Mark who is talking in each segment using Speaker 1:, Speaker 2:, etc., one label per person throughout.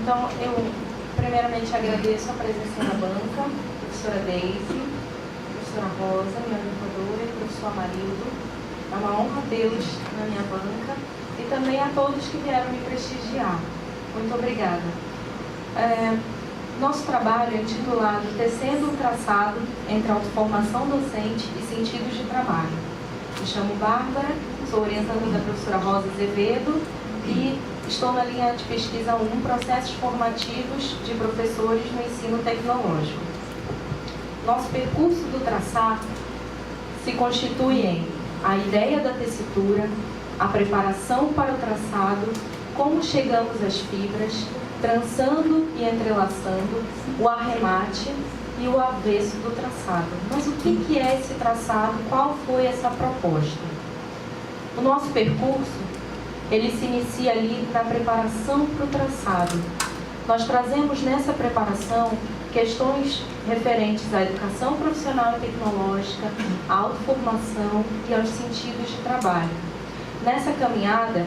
Speaker 1: Então, eu primeiramente agradeço a presença na banca, a professora Deise, a professora Rosa, minha orientadora, e o professor Amarildo. É uma honra tê-los na minha banca e também a todos que vieram me prestigiar. Muito obrigada. Nosso trabalho é intitulado Tecendo um Traçado entre Autoformação Docente e Sentidos de Trabalho. Me chamo Bárbara, sou orientadora da professora Rosa Azevedo e estou na linha de pesquisa 1, Processos Formativos de Professores no Ensino Tecnológico. Nosso percurso do traçado se constitui em a ideia da tessitura, a preparação para o traçado, como chegamos às fibras, trançando e entrelaçando, o arremate e o avesso do traçado. Mas o que é esse traçado? Qual foi essa proposta? O nosso percurso, ele se inicia ali na preparação para o traçado. Nós trazemos nessa preparação questões referentes à educação profissional e tecnológica, à autoformação e aos sentidos de trabalho. Nessa caminhada,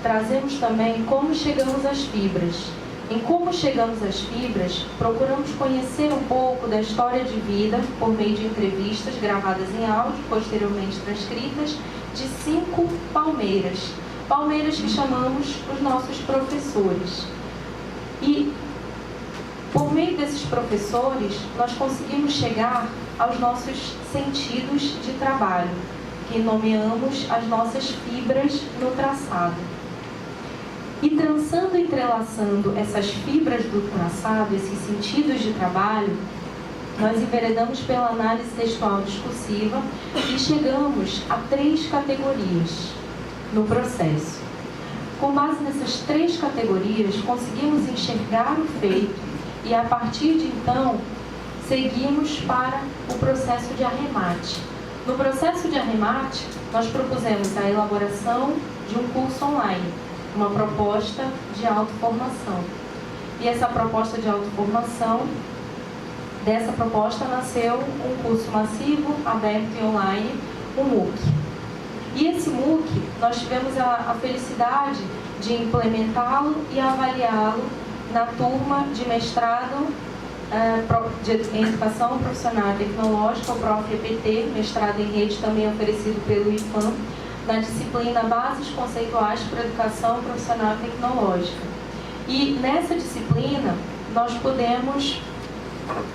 Speaker 1: trazemos também como chegamos às fibras. Em como chegamos às fibras, procuramos conhecer um pouco da história de vida por meio de entrevistas gravadas em áudio, posteriormente transcritas, de 5 palmeiras. Palmeiras que chamamos os nossos professores. E, por meio desses professores, nós conseguimos chegar aos nossos sentidos de trabalho, que nomeamos as nossas fibras no traçado. E trançando e entrelaçando essas fibras do traçado, esses sentidos de trabalho, nós enveredamos pela análise textual discursiva e chegamos a 3 categorias no processo. Com base nessas 3 categorias, conseguimos enxergar o feito e, a partir de então, seguimos para o processo de arremate. No processo de arremate, nós propusemos a elaboração de um curso online, uma proposta de autoformação. E essa proposta de autoformação, dessa proposta nasceu um curso massivo, aberto e online, o MOOC. E esse MOOC, nós tivemos a felicidade de implementá-lo e avaliá-lo na turma de mestrado em Educação Profissional e Tecnológica, o Prof.EPT, mestrado em rede também oferecido pelo IFAM, na disciplina Bases Conceituais para a Educação Profissional e Tecnológica. E nessa disciplina, nós podemos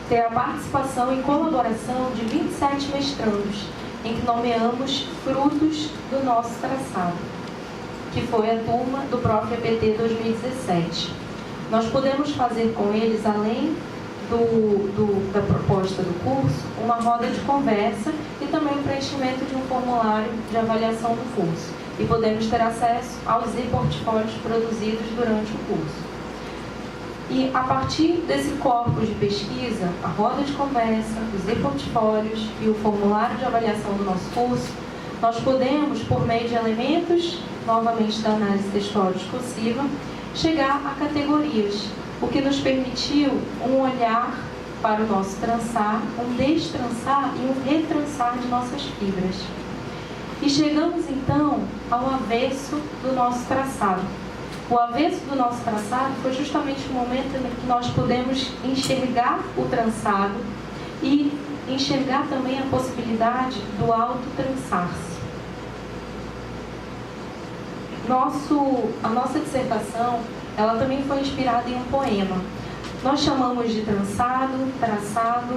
Speaker 1: ter a participação e colaboração de 27 mestrandos, em que nomeamos frutos do nosso traçado, que foi a turma do Prof.EPT 2017. Nós podemos fazer com eles, além da proposta do curso, uma roda de conversa e também o preenchimento de um formulário de avaliação do curso. E podemos ter acesso aos e-portfólios produzidos durante o curso. E a partir desse corpus de pesquisa, a roda de conversa, os e-portfólios e o formulário de avaliação do nosso curso, nós podemos, por meio de elementos, novamente da análise textual discursiva, chegar a categorias, o que nos permitiu um olhar para o nosso trançar, um destrançar e um retrançar de nossas fibras. E chegamos então ao avesso do nosso traçado. O avesso do nosso traçado foi justamente o momento em que nós pudemos enxergar o trançado e enxergar também a possibilidade do autotrançar-se. A nossa dissertação, ela também foi inspirada em um poema. Nós chamamos de trançado, traçado,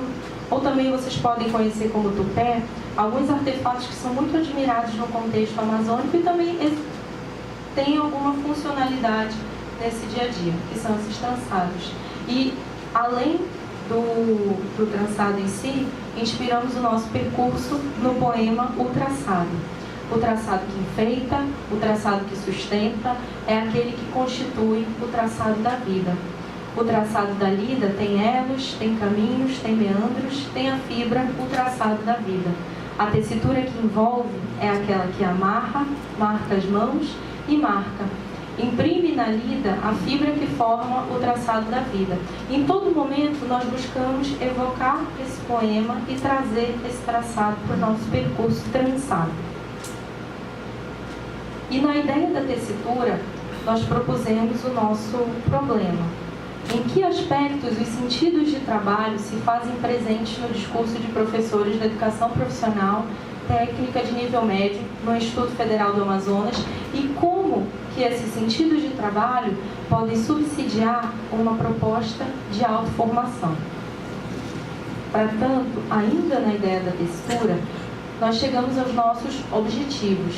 Speaker 1: ou também vocês podem conhecer como tupé, alguns artefatos que são muito admirados no contexto amazônico e também têm alguma funcionalidade nesse dia a dia, que são esses trançados. E, além do trançado em si, inspiramos o nosso percurso no poema O Traçado. O traçado que enfeita, o traçado que sustenta, é aquele que constitui o traçado da vida. O traçado da lida tem elos, tem caminhos, tem meandros, tem a fibra, o traçado da vida. A tessitura que envolve é aquela que amarra, marca as mãos e marca. Imprime na lida a fibra que forma o traçado da vida. Em todo momento nós buscamos evocar esse poema e trazer esse traçado para o nosso percurso trançado. E na ideia da tessitura, nós propusemos o nosso problema. Em que aspectos os sentidos de trabalho se fazem presentes no discurso de professores da educação profissional técnica de nível médio no Instituto Federal do Amazonas e como que esses sentidos de trabalho podem subsidiar uma proposta de autoformação. Para tanto, ainda na ideia da textura, nós chegamos aos nossos objetivos.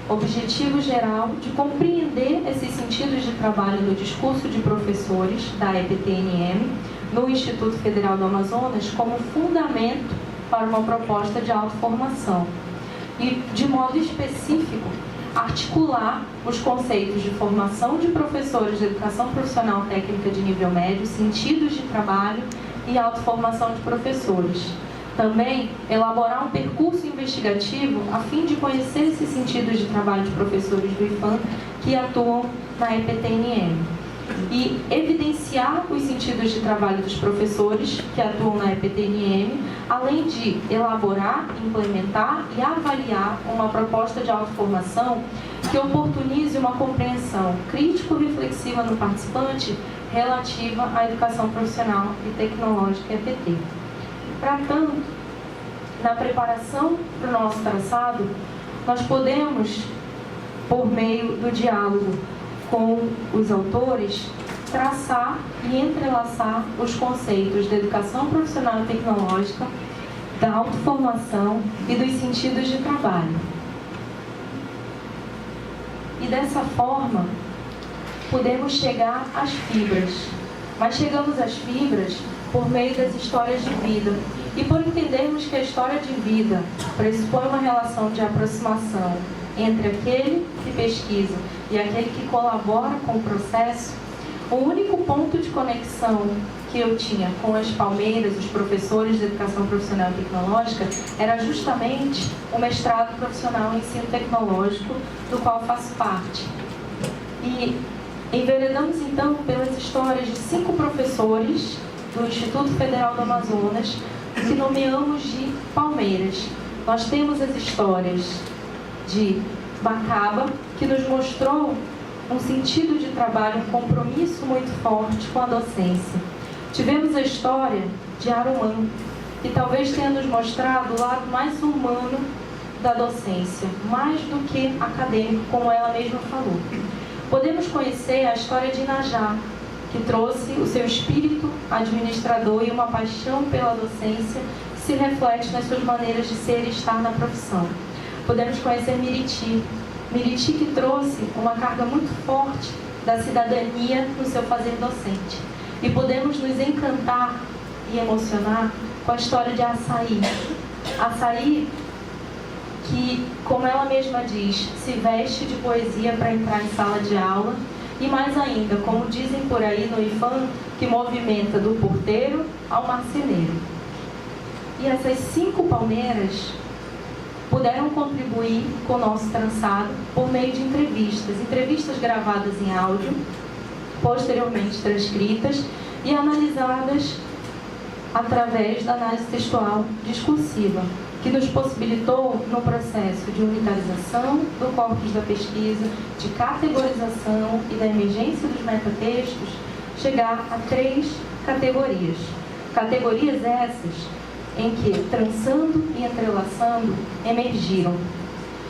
Speaker 1: Objetivo geral de compreender esses sentidos de trabalho no discurso de professores da EPTNM no Instituto Federal do Amazonas como fundamento para uma proposta de autoformação e, de modo específico, articular os conceitos de formação de professores de educação profissional técnica de nível médio, sentidos de trabalho e autoformação de professores. Também elaborar um percurso investigativo a fim de conhecer esses sentidos de trabalho de professores do IFAM que atuam na EPTNM e evidenciar os sentidos de trabalho dos professores que atuam na EPTNM, além de elaborar, implementar e avaliar uma proposta de autoformação que oportunize uma compreensão crítico-reflexiva no participante relativa à educação profissional e tecnológica EPT. Para tanto, na preparação para o nosso traçado, nós podemos, por meio do diálogo com os autores, traçar e entrelaçar os conceitos da educação profissional e tecnológica, da autoformação e dos sentidos de trabalho. E dessa forma, podemos chegar às fibras. Mas chegamos às fibras por meio das histórias de vida. E por entendermos que a história de vida pressupõe uma relação de aproximação entre aquele que pesquisa e aquele que colabora com o processo, o único ponto de conexão que eu tinha com as palmeiras, os professores de educação profissional e tecnológica, era justamente o mestrado profissional em ensino tecnológico, do qual faço parte. E enveredamos então pelas histórias de 5 professores do Instituto Federal do Amazonas, que nomeamos de palmeiras. Nós temos as histórias de Bacaba, que nos mostrou um sentido de trabalho, um compromisso muito forte com a docência. Tivemos a história de Arumã, que talvez tenha nos mostrado o lado mais humano da docência, mais do que acadêmico, como ela mesma falou. Podemos conhecer a história de Inajá, que trouxe o seu espírito administrador e uma paixão pela docência que se reflete nas suas maneiras de ser e estar na profissão. Podemos conhecer Miriti, que trouxe uma carga muito forte da cidadania no seu fazer docente. E podemos nos encantar e emocionar com a história de Açaí. Açaí, que, como ela mesma diz, se veste de poesia para entrar em sala de aula, e mais ainda, como dizem por aí no IFAM, que movimenta do porteiro ao marceneiro. E essas 5 palmeiras puderam contribuir com o nosso trançado por meio de entrevistas gravadas em áudio, posteriormente transcritas e analisadas através da análise textual discursiva, que nos possibilitou, no processo de unitarização do corpus da pesquisa, de categorização e da emergência dos metatextos, chegar a 3 categorias. Categorias essas em que, trançando e entrelaçando, emergiram.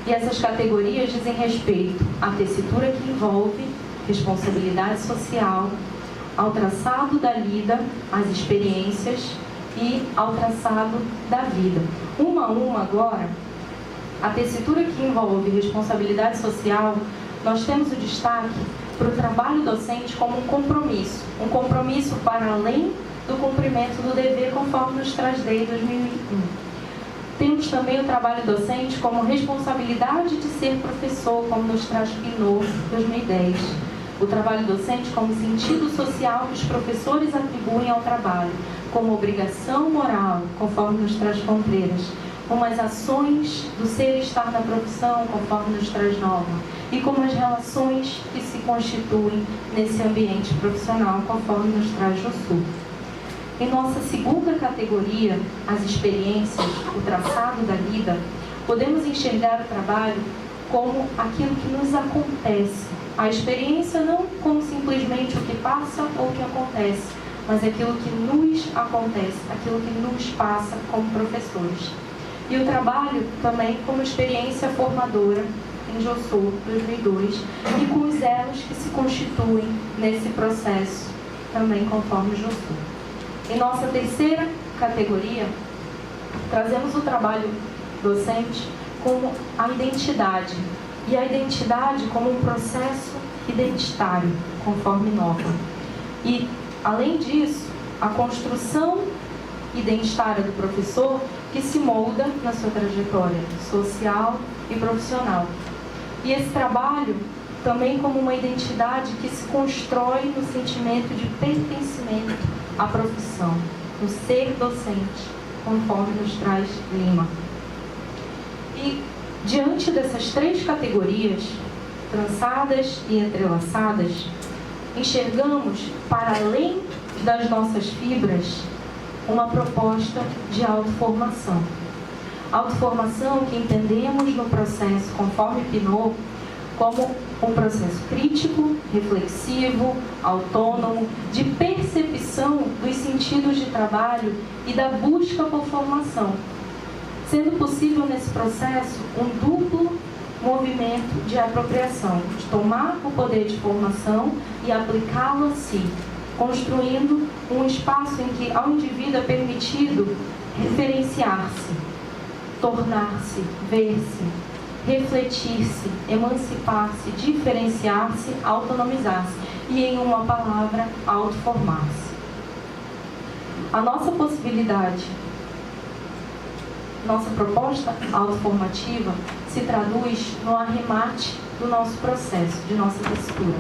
Speaker 1: E essas categorias dizem respeito à tessitura que envolve responsabilidade social, ao traçado da lida, às experiências e ao traçado da vida. Uma a uma agora, a tessitura que envolve responsabilidade social, nós temos o destaque para o trabalho docente como um compromisso para além do cumprimento do dever, conforme nos traz desde 2001. Temos também o trabalho docente como responsabilidade de ser professor, como nos traz Pinot, 2010. O trabalho docente como sentido social que os professores atribuem ao trabalho, como obrigação moral, conforme nos traz Contreiras, como as ações do ser e estar na profissão, conforme nos traz Norma, e como as relações que se constituem nesse ambiente profissional, conforme nos traz Jussu. Em nossa segunda categoria, as experiências, o traçado da vida, podemos enxergar o trabalho como aquilo que nos acontece a experiência não como simplesmente o que passa ou o que acontece, mas aquilo que nos acontece, aquilo que nos passa como professores. E o trabalho também como experiência formadora em Jossô 2002 e com os elos que se constituem nesse processo também conforme Jossô. Em nossa terceira categoria, trazemos o trabalho docente como a identidade, e a identidade como um processo identitário, conforme Nova. E, além disso, a construção identitária do professor que se molda na sua trajetória social e profissional. E esse trabalho também como uma identidade que se constrói no sentimento de pertencimento à profissão, no ser docente, conforme nos traz Lima. E diante dessas três categorias, trançadas e entrelaçadas, enxergamos, para além das nossas fibras, uma proposta de autoformação. Autoformação que entendemos no processo, conforme Pinot, como um processo crítico, reflexivo, autônomo, de percepção dos sentidos de trabalho e da busca por formação, sendo possível nesse processo um duplo movimento de apropriação, de tomar o poder de formação e aplicá-lo a si, construindo um espaço em que ao indivíduo é permitido referenciar-se, tornar-se, ver-se, refletir-se, emancipar-se, diferenciar-se, autonomizar-se e, em uma palavra, autoformar-se. A nossa possibilidade, nossa proposta autoformativa se traduz no arremate do nosso processo, de nossa textura,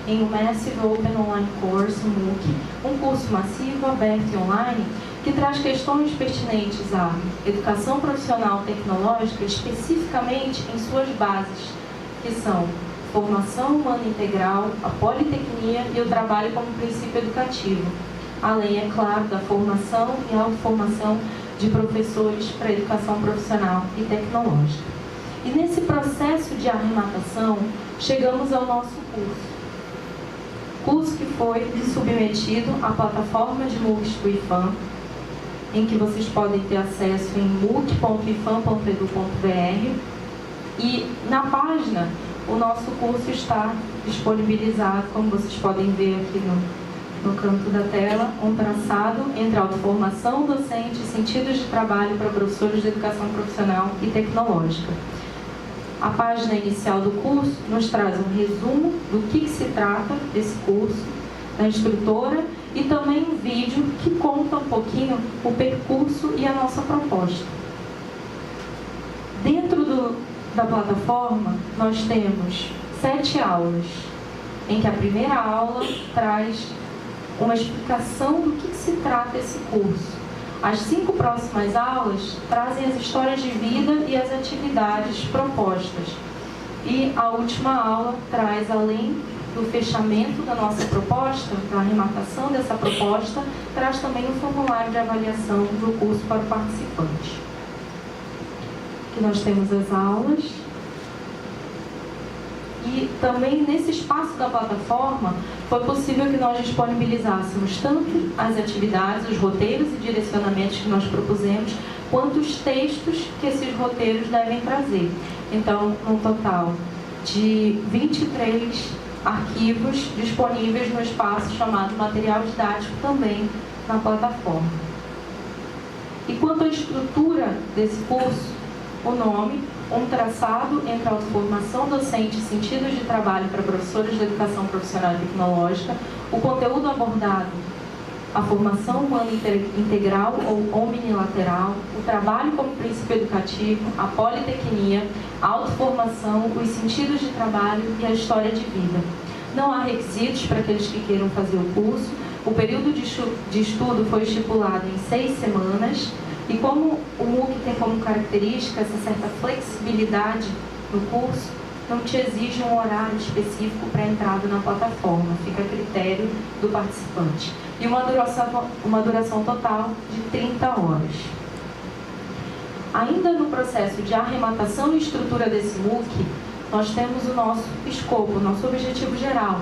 Speaker 1: em um Massive Open Online Course, um MOOC, um curso massivo, aberto e online, que traz questões pertinentes à educação profissional tecnológica, especificamente em suas bases, que são formação humana integral, a politecnia e o trabalho como princípio educativo, além, é claro, da formação e autoformação de professores para a educação profissional e tecnológica. E nesse processo de arrematação, chegamos ao nosso curso que foi submetido à plataforma de MOOCs do IFAM, em que vocês podem ter acesso em mooc.ifam.edu.br, e na página o nosso curso está disponibilizado, como vocês podem ver aqui no canto da tela, um traçado entre autoformação docente e sentidos de trabalho para professores de educação profissional e tecnológica. A página inicial do curso nos traz um resumo do que se trata desse curso, da instrutora, e também um vídeo que conta um pouquinho o percurso e a nossa proposta. Dentro da plataforma, nós temos 7 aulas, em que a primeira aula traz uma explicação do que se trata esse curso. As 5 próximas aulas trazem as histórias de vida e as atividades propostas. E a última aula traz, além do fechamento da nossa proposta, da arrematação dessa proposta, traz também um formulário de avaliação do curso para o participante. Aqui nós temos as aulas. E também nesse espaço da plataforma foi possível que nós disponibilizássemos tanto as atividades, os roteiros e direcionamentos que nós propusemos, quanto os textos que esses roteiros devem trazer. Então, um total de 23 arquivos disponíveis no espaço chamado Material Didático, também na plataforma. E quanto à estrutura desse curso, o nome, um traçado entre a autoformação docente e sentidos de trabalho para professores de educação profissional e tecnológica, o conteúdo abordado, a formação humana integral ou omnilateral, o trabalho como princípio educativo, a politecnia, a autoformação, os sentidos de trabalho e a história de vida. Não há requisitos para aqueles que queiram fazer o curso. O período de estudo foi estipulado em 6 semanas, e como o MOOC tem como característica essa certa flexibilidade no curso, não te exige um horário específico para a entrada na plataforma, fica a critério do participante. E uma duração total de 30 horas. Ainda no processo de arrematação e estrutura desse MOOC, nós temos o nosso escopo, o nosso objetivo geral,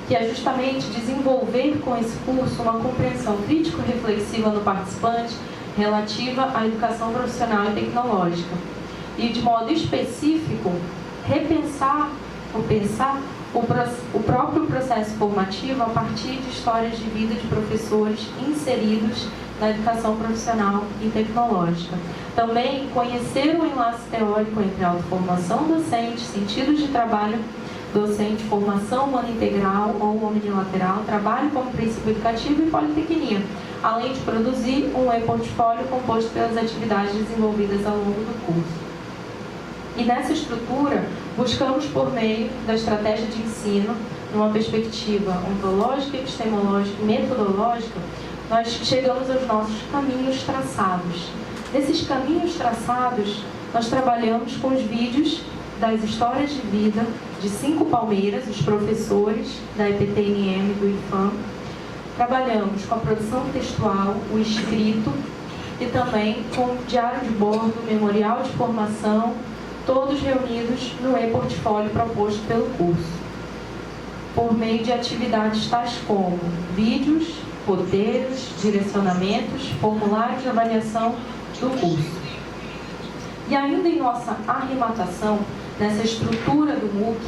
Speaker 1: que é justamente desenvolver com esse curso uma compreensão crítico-reflexiva no participante relativa à educação profissional e tecnológica. E, de modo específico, repensar ou pensar o próprio processo formativo a partir de histórias de vida de professores inseridos na educação profissional e tecnológica. Também conhecer o enlace teórico entre a autoformação docente, sentidos de trabalho docente, formação humana integral ou omnilateral, trabalho como princípio educativo e politecnia, além de produzir um e-portfólio composto pelas atividades desenvolvidas ao longo do curso. E nessa estrutura, buscamos, por meio da estratégia de ensino, numa perspectiva ontológica, epistemológica e metodológica, nós chegamos aos nossos caminhos traçados. Nesses caminhos traçados, nós trabalhamos com os vídeos das histórias de vida de 5 palmeiras, os professores da EPTNM do IFAM. Trabalhamos com a produção textual, o escrito e também com o diário de bordo, memorial de formação, todos reunidos no e-portfólio proposto pelo curso, por meio de atividades tais como vídeos, roteiros, direcionamentos, formulários de avaliação do curso. E ainda em nossa arrematação, nessa estrutura do MOOC,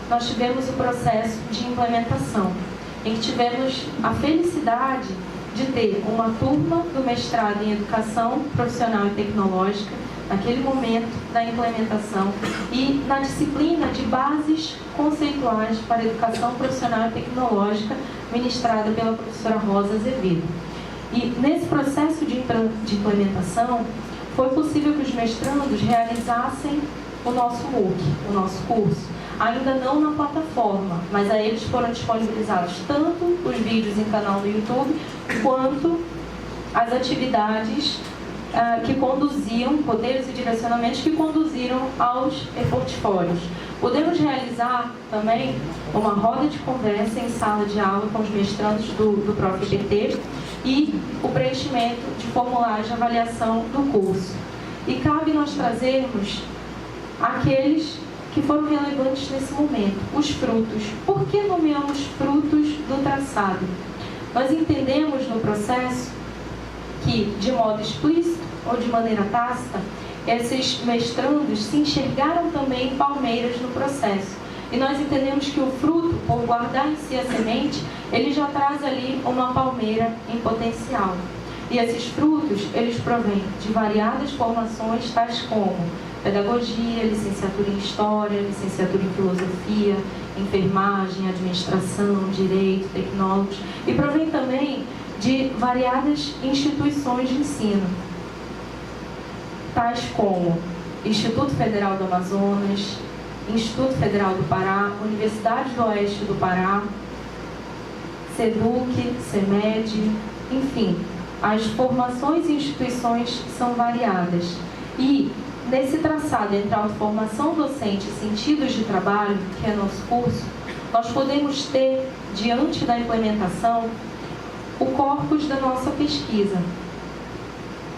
Speaker 1: nós tivemos o processo de implementação, em que tivemos a felicidade de ter uma turma do mestrado em Educação Profissional e Tecnológica, naquele momento da implementação, e na disciplina de Bases Conceituais para a Educação Profissional e Tecnológica, ministrada pela professora Rosa Azevedo. E nesse processo de implementação, foi possível que os mestrandos realizassem o nosso MOOC, o nosso curso, ainda não na plataforma, mas a eles foram disponibilizados tanto os vídeos em canal no YouTube, quanto as atividades que conduziam, roteiros e direcionamentos que conduziram aos e-portfólios. Podemos realizar também uma roda de conversa em sala de aula com os mestrandos do Prof. EPT e o preenchimento de formulários de avaliação do curso. E cabe nós trazermos aqueles que foram relevantes nesse momento, os frutos. Por que nomeamos frutos do traçado? Nós entendemos no processo que, de modo explícito ou de maneira tácita, esses mestrandos se enxergaram também palmeiras no processo. E nós entendemos que o fruto, por guardar em si a semente, ele já traz ali uma palmeira em potencial. E esses frutos, eles provêm de variadas formações, tais como pedagogia, licenciatura em História, licenciatura em Filosofia, enfermagem, administração, direito, tecnólogos, e provém também de variadas instituições de ensino, tais como Instituto Federal do Amazonas, Instituto Federal do Pará, Universidade do Oeste do Pará, SEDUC, CEMED, enfim, as formações e instituições são variadas. E nesse traçado entre a autoformação docente e sentidos de trabalho, que é nosso curso, nós podemos ter, diante da implementação, o corpus da nossa pesquisa,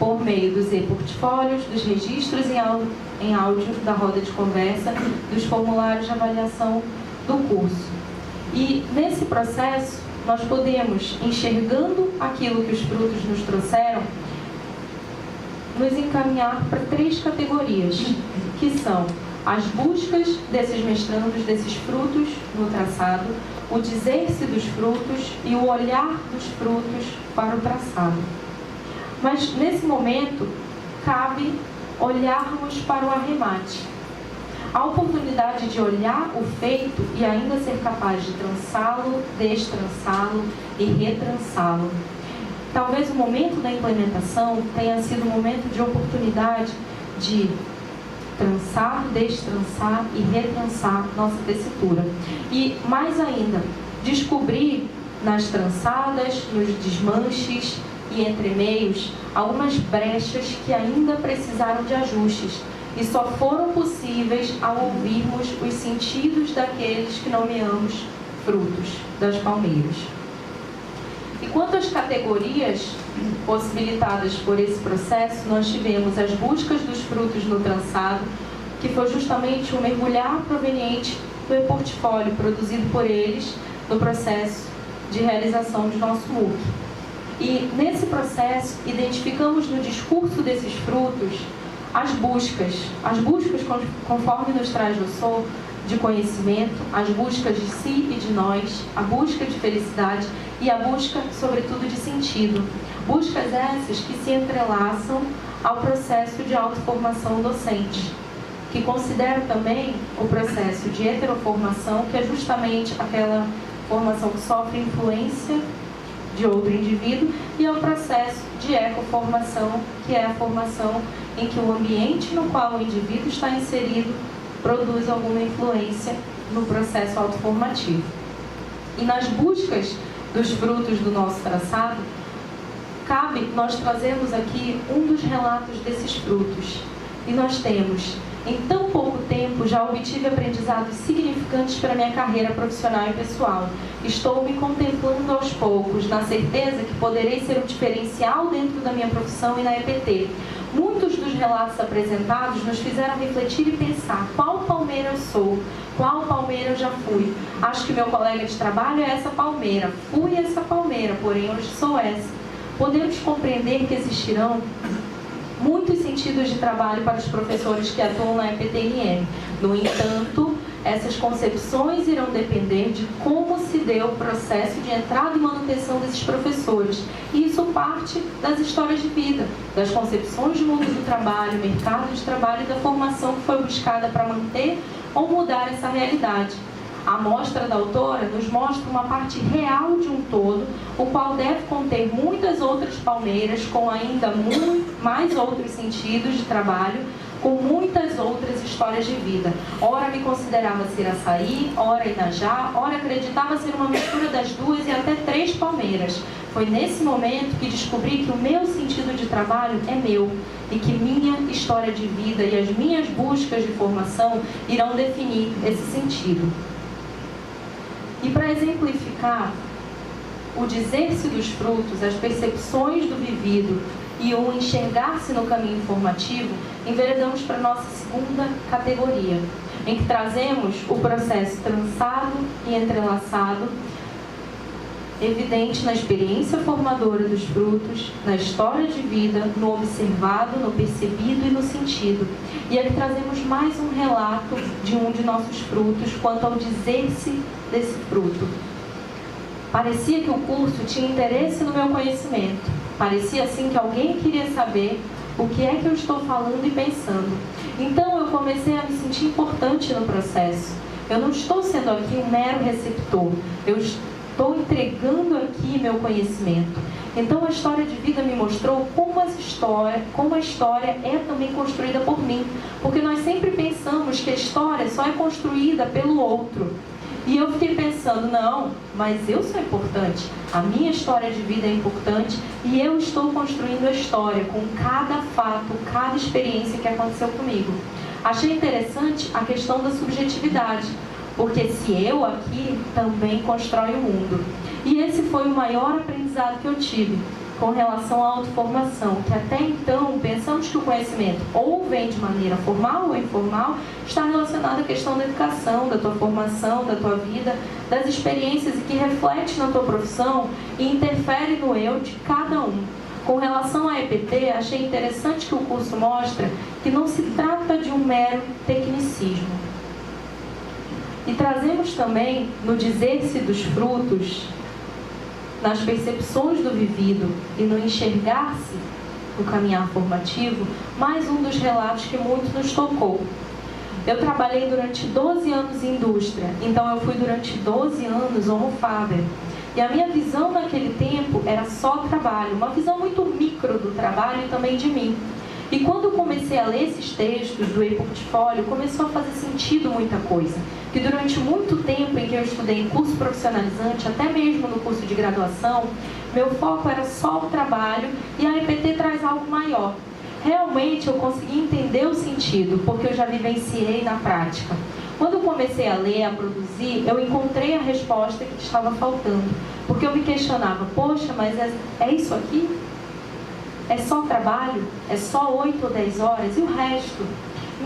Speaker 1: por meio dos e-portfólios, dos registros em áudio da roda de conversa, dos formulários de avaliação do curso. E nesse processo, nós podemos, enxergando aquilo que os frutos nos trouxeram, nos encaminhar para 3 categorias, que são as buscas desses mestrandos, desses frutos no traçado, o dizer-se dos frutos e o olhar dos frutos para o traçado. Mas, nesse momento, cabe olharmos para o arremate. A oportunidade de olhar o feito e ainda ser capaz de trançá-lo, destrançá-lo e retrançá-lo. Talvez o momento da implementação tenha sido um momento de oportunidade de trançar, destrançar e retrançar nossa tessitura. E, mais ainda, descobrir nas trançadas, nos desmanches e entremeios, algumas brechas que ainda precisaram de ajustes e só foram possíveis ao ouvirmos os sentidos daqueles que nomeamos frutos das palmeiras. E quanto às categorias possibilitadas por esse processo, nós tivemos as buscas dos frutos no trançado, que foi justamente o mergulhar proveniente do e-portfólio produzido por eles no processo de realização de nosso MOOC. E nesse processo, identificamos no discurso desses frutos as buscas conforme nos traz o Sou, de conhecimento, as buscas de si e de nós, a busca de felicidade e a busca, sobretudo, de sentido. Buscas essas que se entrelaçam ao processo de autoformação docente, que considera também o processo de heteroformação, que é justamente aquela formação que sofre influência de outro indivíduo, e ao processo de ecoformação, que é a formação em que o ambiente no qual o indivíduo está inserido produz alguma influência no processo autoformativo. E nas buscas dos frutos do nosso traçado, cabe nós trazermos aqui um dos relatos desses frutos. E nós temos: em tão pouco tempo já obtive aprendizados significantes para minha carreira profissional e pessoal. Estou me contemplando aos poucos, na certeza que poderei ser um diferencial dentro da minha profissão e na EPT. Muitos dos relatos apresentados nos fizeram refletir e pensar: qual palmeira eu sou? Qual palmeira eu já fui? Acho que meu colega de trabalho é essa palmeira. Fui essa palmeira, porém hoje sou essa. Podemos compreender que existirão muitos sentidos de trabalho para os professores que atuam na EPT-NM. No entanto, essas concepções irão depender de como se deu o processo de entrada e manutenção desses professores. E isso parte das histórias de vida, das concepções do mundo do trabalho, mercado de trabalho e da formação que foi buscada para manter ou mudar essa realidade. A amostra da autora nos mostra uma parte real de um todo, o qual deve conter muitas outras palmeiras com ainda mais outros sentidos de trabalho, com muitas outras histórias de vida. Ora me considerava ser açaí, ora inajá, ora acreditava ser uma mistura das duas e até 3 palmeiras. Foi nesse momento que descobri que o meu sentido de trabalho é meu e que minha história de vida e as minhas buscas de formação irão definir esse sentido. E para exemplificar o dizer-se dos frutos, as percepções do vivido e o enxergar-se no caminho formativo, enveredamos para a nossa segunda categoria, em que trazemos o processo trançado e entrelaçado, evidente na experiência formadora dos frutos, na história de vida, no observado, no percebido e no sentido. E aqui trazemos mais um relato de um de nossos frutos quanto ao dizer-se desse fruto. Parecia que o curso tinha interesse no meu conhecimento. Parecia assim que alguém queria saber o que é que eu estou falando e pensando. Então eu comecei a me sentir importante no processo. Eu não estou sendo aqui um mero receptor. Eu estou entregando aqui meu conhecimento. Então a história de vida me mostrou como a história é também construída por mim. Porque nós sempre pensamos que a história só é construída pelo outro. E eu fiquei pensando: não, mas eu sou importante, a minha história de vida é importante e eu estou construindo a história com cada fato, cada experiência que aconteceu comigo. Achei interessante a questão da subjetividade, porque se eu aqui também constrói o mundo. E esse foi o maior aprendizado que eu tive com relação à autoformação, que até então pensamos que o conhecimento ou vem de maneira formal ou informal, está relacionado à questão da educação, da tua formação, da tua vida, das experiências e que reflete na tua profissão e interfere no eu de cada um. Com relação à EPT, achei interessante que o curso mostra que não se trata de um mero tecnicismo. E trazemos também, no dizer-se dos frutos, nas percepções do vivido e no enxergar-se no caminhar formativo, mais um dos relatos que muito nos tocou. Eu trabalhei durante 12 anos em indústria, então eu fui durante 12 anos homo faber. E a minha visão naquele tempo era só trabalho, uma visão muito micro do trabalho e também de mim. E quando eu comecei a ler esses textos do e-portfólio, começou a fazer sentido muita coisa. Que durante muito tempo em que eu estudei em curso profissionalizante, até mesmo no curso de graduação, meu foco era só o trabalho e a EPT traz algo maior. Realmente eu consegui entender o sentido, porque eu já vivenciei na prática. Quando eu comecei a ler, a produzir, eu encontrei a resposta que estava faltando. Porque eu me questionava: poxa, mas é isso aqui? É só trabalho? É só 8 ou 10 horas? E o resto?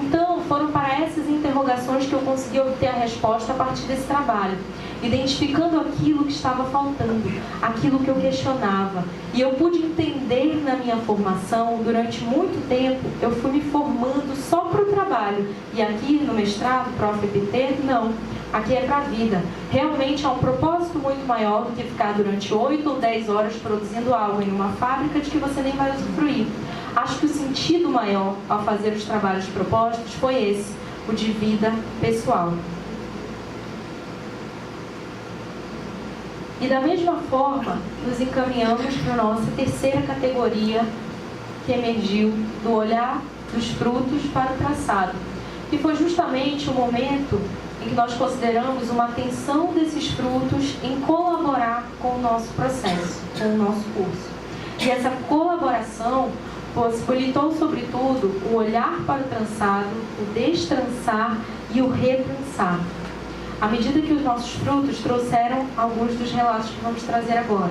Speaker 1: Então, foram para essas interrogações que eu consegui obter a resposta a partir desse trabalho, identificando aquilo que estava faltando, aquilo que eu questionava. E eu pude entender na minha formação, durante muito tempo, eu fui me formando só para o trabalho. E aqui no mestrado, Prof. EPT, não. Aqui é para a vida. Realmente há um propósito muito maior do que ficar durante 8 ou 10 horas produzindo algo em uma fábrica de que você nem vai usufruir. Acho que o sentido maior ao fazer os trabalhos propostos foi esse, o de vida pessoal. E da mesma forma, nos encaminhamos para a nossa terceira categoria, que emergiu do olhar dos frutos para o traçado, que foi justamente o momento em que nós consideramos uma atenção desses frutos em colaborar com o nosso processo, com o nosso curso. E essa colaboração possibilitou, sobretudo, o olhar para o trançado, o destrançar e o retrançar. À medida que os nossos frutos trouxeram alguns dos relatos que vamos trazer agora.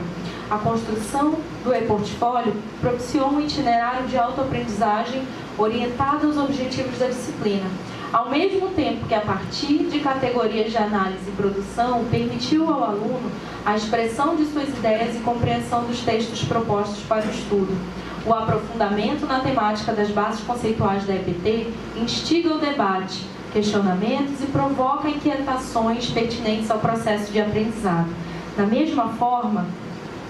Speaker 1: A construção do e-portfólio propiciou um itinerário de autoaprendizagem orientado aos objetivos da disciplina, ao mesmo tempo que, a partir de categorias de análise e produção, permitiu ao aluno a expressão de suas ideias e compreensão dos textos propostos para o estudo. O aprofundamento na temática das bases conceituais da EPT instiga o debate, questionamentos e provoca inquietações pertinentes ao processo de aprendizado. Da mesma forma,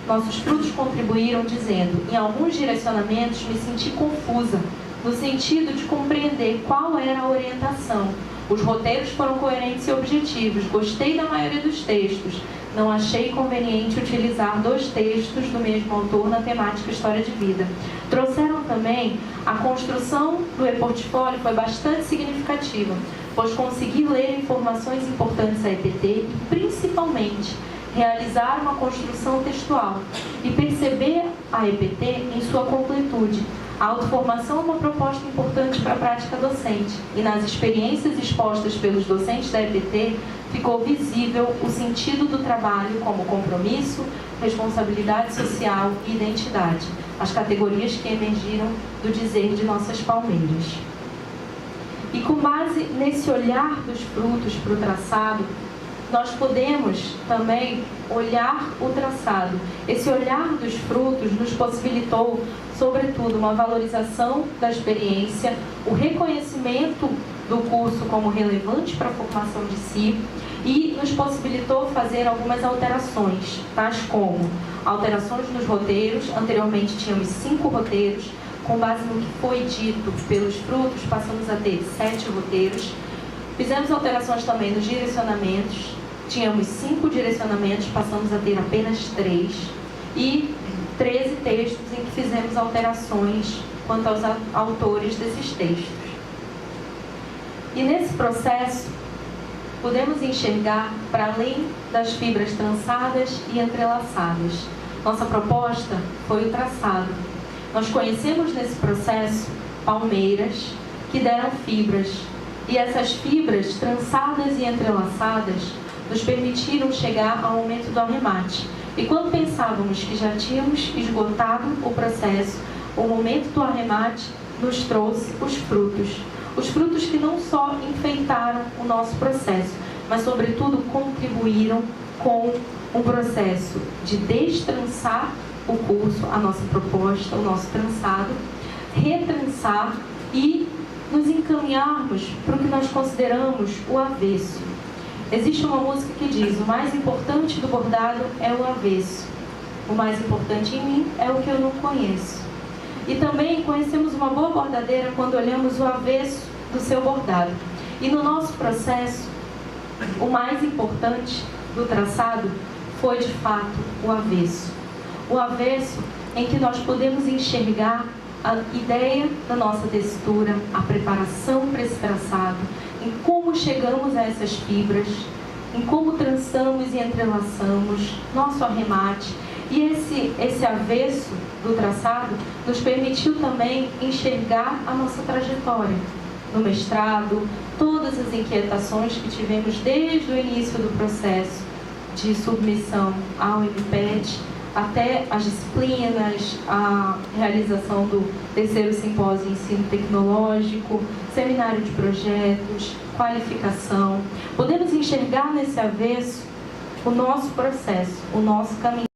Speaker 1: nossos frutos contribuíram dizendo: em alguns direcionamentos me senti confusa, no sentido de compreender qual era a orientação. Os roteiros foram coerentes e objetivos, gostei da maioria dos textos, não achei conveniente utilizar 2 textos do mesmo autor na temática História de Vida. Trouxeram também a construção do e-portfólio foi bastante significativa, pois consegui ler informações importantes da EPT e, principalmente, realizar uma construção textual e perceber a EPT em sua completude. A autoformação é uma proposta importante para a prática docente e nas experiências expostas pelos docentes da EPT ficou visível o sentido do trabalho como compromisso, responsabilidade social e identidade, as categorias que emergiram do dizer de nossas palmeiras. E com base nesse olhar dos frutos para o traçado, nós podemos também olhar o traçado. Esse olhar dos frutos nos possibilitou, sobretudo, uma valorização da experiência, o reconhecimento do curso como relevante para a formação de si e nos possibilitou fazer algumas alterações, tais como alterações nos roteiros. Anteriormente tínhamos 5 roteiros, com base no que foi dito pelos frutos, passamos a ter 7 roteiros. Fizemos alterações também nos direcionamentos, tínhamos 5 direcionamentos, passamos a ter apenas 3, e 13 textos em que fizemos alterações quanto aos autores desses textos. E nesse processo, podemos enxergar para além das fibras trançadas e entrelaçadas. Nossa proposta foi o traçado. Nós conhecemos nesse processo palmeiras que deram fibras, e essas fibras trançadas e entrelaçadas nos permitiram chegar ao momento do arremate. E quando pensávamos que já tínhamos esgotado o processo, o momento do arremate nos trouxe os frutos que não só enfeitaram o nosso processo, mas sobretudo contribuíram com um processo de destrançar o curso, a nossa proposta, o nosso trançado, retrançar e nos encaminharmos para o que nós consideramos o avesso. Existe uma música que diz: o mais importante do bordado é o avesso, o mais importante em mim é o que eu não conheço. E também conhecemos uma boa bordadeira quando olhamos o avesso do seu bordado. E no nosso processo, o mais importante do traçado foi de fato o avesso. O avesso em que nós podemos enxergar a ideia da nossa textura, a preparação para esse traçado, em como chegamos a essas fibras, em como trançamos e entrelaçamos, nosso arremate. E esse avesso do traçado nos permitiu também enxergar a nossa trajetória no mestrado, todas as inquietações que tivemos desde o início do processo de submissão ao MPET, até as disciplinas, a realização do terceiro simpósio de ensino tecnológico, seminário de projetos, qualificação. Podemos enxergar nesse avesso o nosso processo, o nosso caminho.